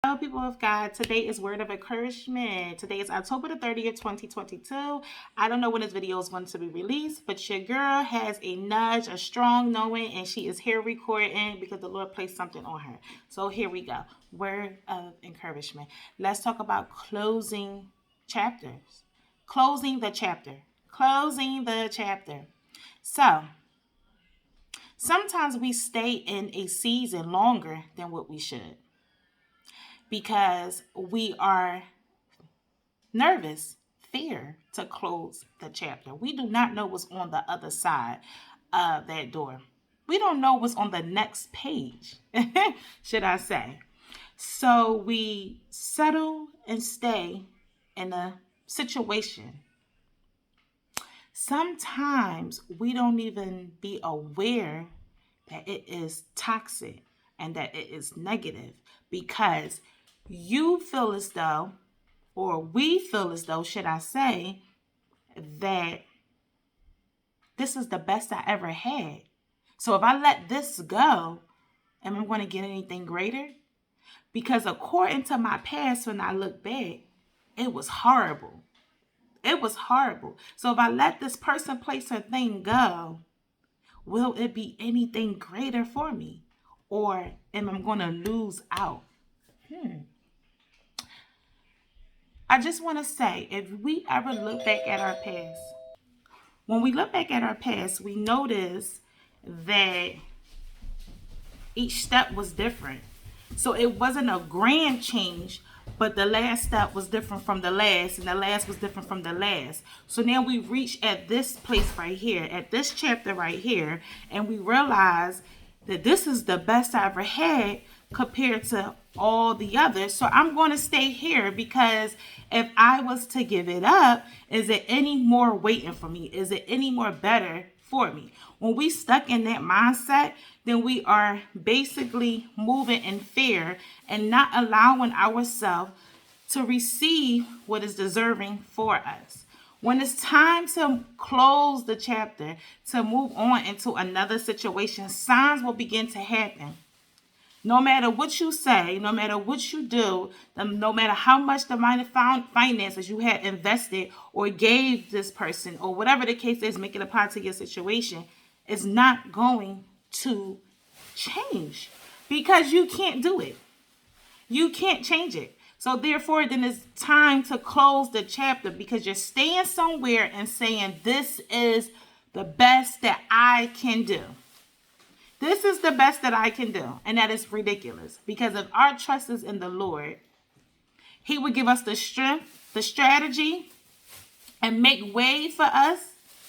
Hello, people of God. Today is Word of Encouragement. Today is October the 30th, 2022. I don't know when this video is going to be released, but your girl has a nudge, a strong knowing, and she is here recording because the Lord placed something on her. So here we go. Word of Encouragement. Let's talk about closing chapters. Closing the chapter. Closing the chapter. So, sometimes we stay in a season longer than what we should because we are nervous, fear to close the chapter. We do not know what's on the other side of that door. We don't know what's on the next page, should I say. So we settle and stay in a situation. Sometimes we don't even be aware that it is toxic and that it is negative because you feel as though, or we feel as though, should I say, that this is the best I ever had. So if I let this go, am I going to get anything greater? Because according to my past, when I look back, it was horrible. It was horrible. So if I let this person, place, or thing go, will it be anything greater for me? Or am I going to lose out? I just want to say, if we ever look back at our past, when we look back at our past, we notice that each step was different. So it wasn't a grand change, but the last step was different from the last, and the last was different from the last. So now we reach at this place right here, at this chapter right here, and we realize that this is the best I ever had compared to all the others. So I'm going to stay here because if I was to give it up, is it any more waiting for me? Is it any more better for me? When we stuck in that mindset, then we are basically moving in fear and not allowing ourselves to receive what is deserving for us. When it's time to close the chapter, to move on into another situation, signs will begin to happen. No matter what you say, no matter what you do, no matter how much the finances you had invested or gave this person, or whatever the case is, make it apply to your situation, is not going to change because you can't do it. You can't change it. So therefore, then it's time to close the chapter because you're staying somewhere and saying, this is the best that I can do. This is the best that I can do. And that is ridiculous because if our trust is in the Lord, He would give us the strength, the strategy, and make way for us,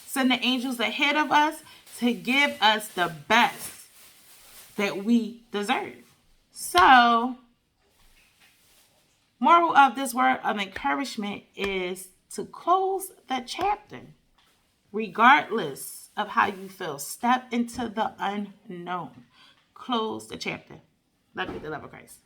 send the angels ahead of us to give us the best that we deserve. So, moral of this word of encouragement is to close the chapter, regardless of how you feel. Step into the unknown. Close the chapter. Love you, the love of Christ.